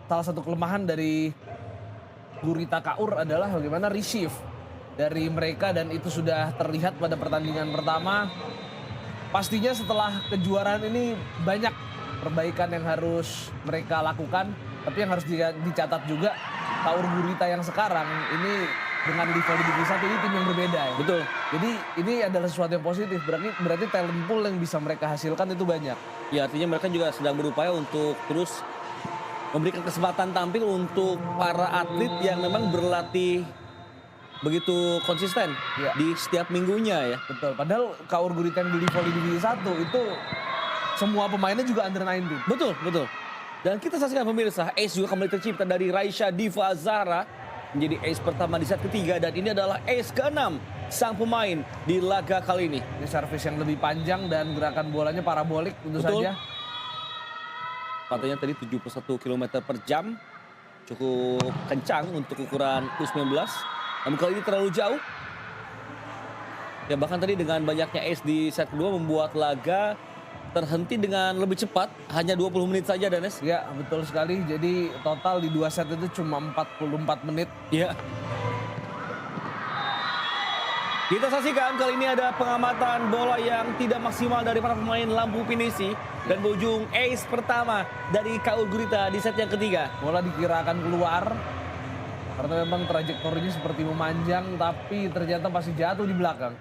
salah satu kelemahan dari Gurita Kaur adalah bagaimana receive dari mereka dan itu sudah terlihat pada pertandingan pertama. Pastinya setelah kejuaraan ini banyak perbaikan yang harus mereka lakukan, tapi yang harus dicatat juga Kaur Gurita yang sekarang ini dengan level di Divisi 1 ini tim yang berbeda ya. Betul. Jadi ini adalah sesuatu yang positif, berarti talent pool yang bisa mereka hasilkan itu banyak. Ya artinya mereka juga sedang berupaya untuk terus memberikan kesempatan tampil untuk para atlet yang memang berlatih begitu konsisten Ya. di setiap minggunya ya. Betul, padahal Kaur Gurita yang di volley Divisi 1 itu semua pemainnya juga under 19. Betul, betul. Dan kita saksikan pemirsa, ace juga kembali tercipta dari Raisya Diva Zahra menjadi ace pertama di set ketiga dan ini adalah ace ke-6 sang pemain di laga kali ini. Ini servis yang lebih panjang dan gerakan bolanya parabolik tentu Betul. saja. Katanya tadi 71 km per jam. Cukup kencang untuk ukuran U19. Namun kali ini terlalu jauh. Ya bahkan tadi dengan banyaknya ace di set kedua membuat laga terhenti dengan lebih cepat. Hanya 20 menit saja Danes. Ya betul sekali, jadi total di 2 set itu cuma 44 menit. Ya. Kita saksikan kali ini ada pengamatan bola yang tidak maksimal dari para pemain Lampung Pinisi. Dan berujung ace pertama dari Kaur Gurita di set yang ketiga. Bola dikira akan keluar karena memang trajektorinya seperti memanjang tapi ternyata masih jatuh di belakang.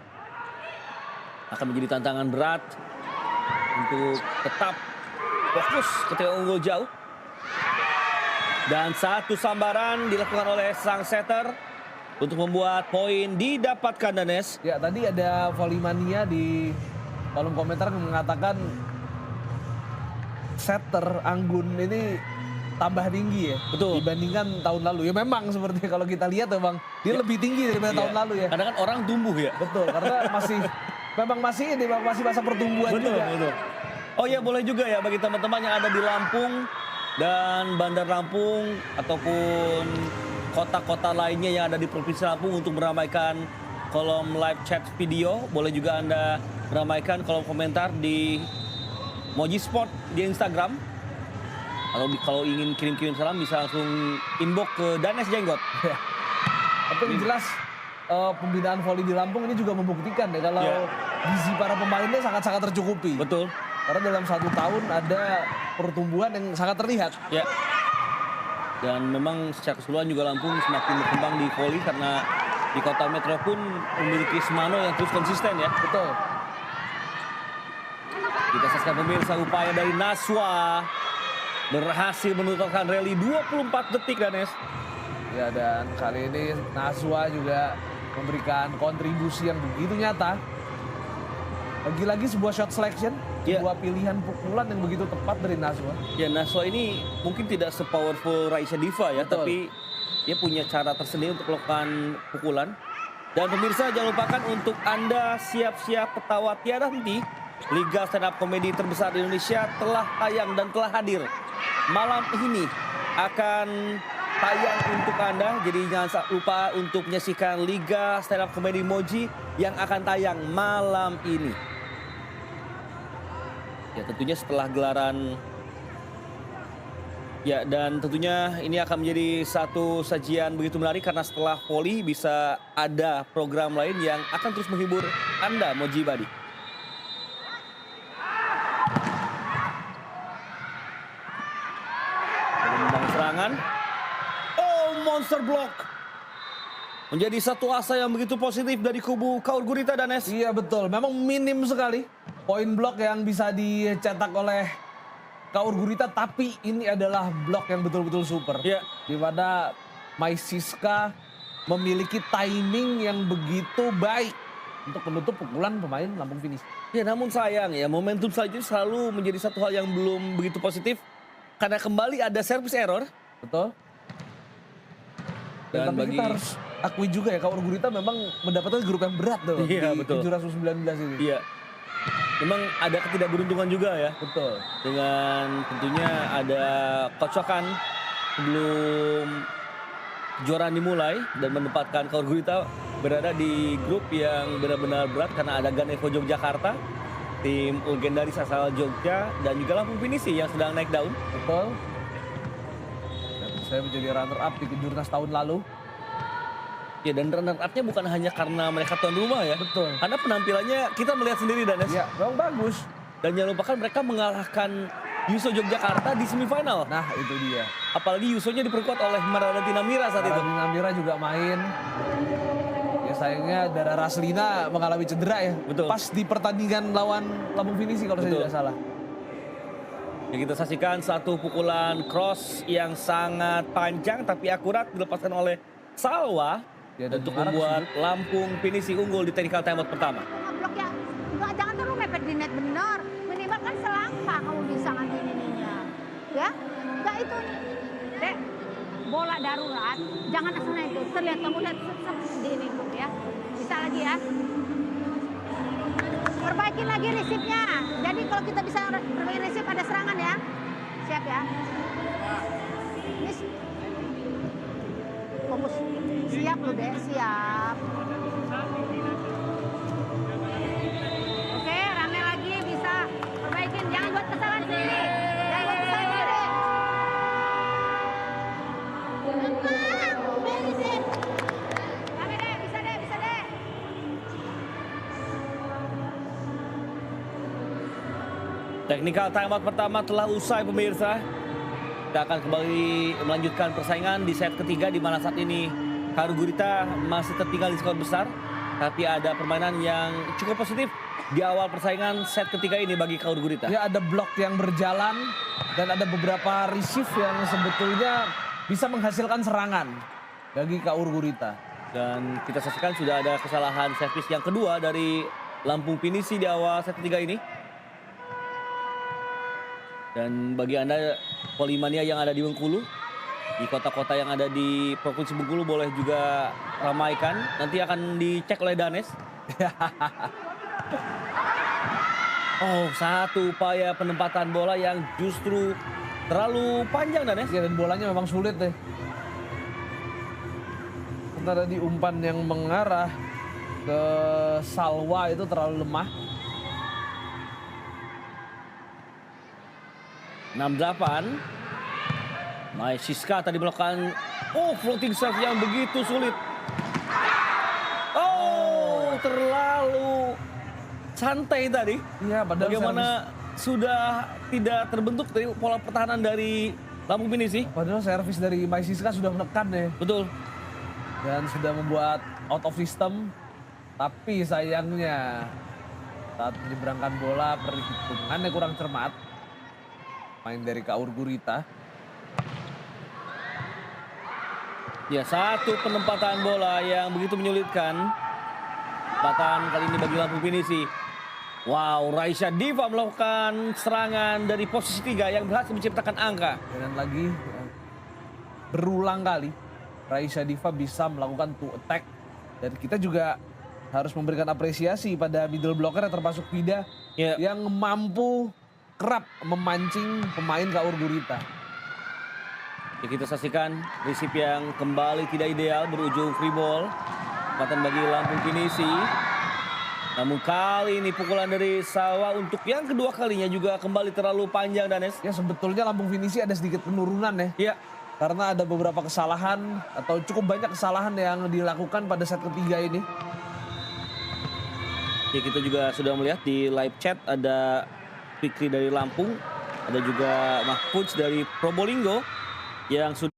Akan menjadi tantangan berat untuk tetap fokus ketika unggul jauh. Dan satu sambaran dilakukan oleh sang setter untuk membuat poin didapatkan Danes. Ya tadi ada Volley-mania di kolom komentar yang mengatakan setter Anggun ini tambah tinggi ya. Betul. Dibandingkan tahun lalu. Ya memang seperti kalau kita lihat memang dia lebih tinggi daripada tahun lalu ya. Karena kan orang tumbuh ya. Betul, karena memang masih masa pertumbuhan Betul, juga. betul. Oh ya boleh juga ya bagi teman-teman yang ada di Lampung dan Bandar Lampung ataupun kota-kota lainnya yang ada di Provinsi Lampung untuk meramaikan kolom live chat video. Boleh juga Anda meramaikan kolom komentar di Moji Sport di Instagram. Atau kalau ingin kirim-kirim salam bisa langsung inbox ke Danes Jenggot. Ya. Tapi yang jelas pembinaan volley di Lampung ini juga membuktikan ya kalau Ya. gizi para pemainnya sangat-sangat tercukupi. Betul. Karena dalam 1 tahun ada pertumbuhan yang sangat terlihat. Ya. Dan memang secara keseluruhan juga Lampung semakin berkembang di volley karena di kota metro pun memiliki Semano yang terus konsisten ya. Betul. Kita saksikan pemirsa upaya dari Naswa berhasil menutupkan rally 24 detik Danes. Ya dan kali ini Naswa juga memberikan kontribusi yang begitu nyata. Lagi-lagi sebuah shot selection, Ya. sebuah pilihan pukulan yang begitu tepat dari Naswa. Ya Naswa ini mungkin tidak sepowerful Raisya Diva ya, Betul. tapi dia punya cara tersendiri untuk melakukan pukulan. Dan pemirsa jangan lupakan untuk Anda siap-siap ketawa tiada henti. Liga stand up komedi terbesar di Indonesia telah tayang dan telah hadir. Malam ini akan tayang untuk Anda, jadi jangan lupa untuk menyaksikan Liga stand up komedi Moji yang akan tayang malam ini. Ya tentunya setelah gelaran. Ya dan tentunya ini akan menjadi satu sajian begitu menarik karena setelah volley bisa ada program lain yang akan terus menghibur Anda Moji Badi. Membangun serangan. Oh monster block. Menjadi satu asa yang begitu positif dari kubu Kaur Gurita Danes. Iya betul, memang minim sekali poin blok yang bisa dicetak oleh Kaur Gurita, tapi ini adalah blok yang betul-betul super. Ya. Di mana Mai Siska memiliki timing yang begitu baik untuk menutup pukulan pemain Lampung Finish. Ya namun sayang ya momentum selanjutnya selalu menjadi satu hal yang belum begitu positif. Karena kembali ada service error. Betul. Dan Tapi bagi kita harus akui juga ya, Kaur Gurita memang mendapatkan grup yang berat tuh Iya, di betul. Kejuaraan U19 ini. Iya. Memang ada ketidakberuntungan juga ya. Betul. Dengan tentunya ada kocokan sebelum kejuaraan dimulai dan menempatkan Kaur Gurita berada di grup yang benar-benar berat karena ada Ganevo Yogyakarta, tim legendaris asal Jogja dan juga Lampung Pinisi yang sedang naik daun. Betul. saya menjadi runner up di Kejurnas tahun lalu. Ya, dan runner up-nya bukan hanya karena mereka tuan rumah ya. Betul. Karena penampilannya kita melihat sendiri, Danes. Ya, memang bagus. Dan jangan lupakan mereka mengalahkan Yuso Yogyakarta di semifinal. Nah, itu dia. Apalagi Yusonya diperkuat oleh Maradona Namira saat itu. Maradona Namira juga main. Ya sayangnya Dara Raslina mengalami cedera ya. Betul. Pas di pertandingan lawan Lampung Finisi kalau saya Betul. tidak salah. Ya, kita saksikan satu pukulan cross yang sangat panjang tapi akurat dilepaskan oleh Salwa Ya, dan untuk mengarah ke membuat Lampung Pinisi unggul di technical timeout pertama. Ngeblok ya, nggak, jangan terlalu mepet di net bener. Minimal kan selangkah kamu bisa ngambil ininya. Ya, nggak itu. Dek, bola darurat, jangan asal itu. Terlihat kamu lihat di ini ya. Bisa lagi ya. Perbaikin lagi resipnya. Jadi kalau kita bisa perbaiki resip ada serangan ya. Siap ya. Ini fokus. Siap lu deh, siap. Oke, rame lagi bisa perbaikin. Jangan buat kesalahan sendiri. Jangan buat kesalahan sendiri. Rame deh, bisa deh, bisa deh. Technical timeout pertama telah usai pemirsa. Kita akan kembali melanjutkan persaingan di set ketiga di mana saat ini Kaur Gurita masih tertinggal di skor besar. Tapi ada permainan yang cukup positif di awal persaingan set ketiga ini bagi Kaur Gurita. Ya ada blok yang berjalan dan ada beberapa receive yang sebetulnya bisa menghasilkan serangan bagi Kaur Gurita. Dan kita saksikan sudah ada kesalahan servis yang kedua dari Lampung Pinisi di awal set ketiga ini. Dan bagi Anda Polimania yang ada di Bengkulu, di kota-kota yang ada di Provinsi Bengkulu boleh juga ramaikan. Nanti akan dicek oleh Danes. Oh, satu upaya penempatan bola yang justru terlalu panjang, Danes. Ya, dan bolanya memang sulit deh. Sementara di umpan yang mengarah ke Salwa itu terlalu lemah. 6-8. Mai Siska tadi melakukan floating serve yang begitu sulit. Oh, terlalu santai tadi. Iya, padahal Bagaimana sudah tidak terbentuk dari pola pertahanan dari Lampung Pinisi. Padahal servis dari Mai Siska sudah menekan ya. Betul. Dan sudah membuat out of system. Tapi sayangnya saat menyeberangkan bola perhitungannya kurang cermat. Main dari Kaur Gurita. Ya, satu penempatan bola yang begitu menyulitkan. Penempatan kali ini bagi Lampung Pinisi. Wow, Raisya Diva melakukan serangan dari posisi 3 yang berhasil menciptakan angka. Dan lagi berulang kali Raisya Diva bisa melakukan two attack. Dan kita juga harus memberikan apresiasi pada middle blocker yang termasuk Vida Ya. yang mampu kerap memancing pemain Kaur Gurita. Ya, kita saksikan receive yang kembali tidak ideal berujung free ball. Kesempatan bagi Lampung Pinisi. Namun kali ini pukulan dari Salwa untuk yang kedua kalinya juga kembali terlalu panjang, Danes. Ya sebetulnya Lampung Finisi ada sedikit penurunan ya. Ya, Karena ada beberapa kesalahan atau cukup banyak kesalahan yang dilakukan pada set ketiga ini. ya kita juga sudah melihat di live chat ada Fikri dari Lampung, ada juga Mahfudz dari Probolinggo yang sudah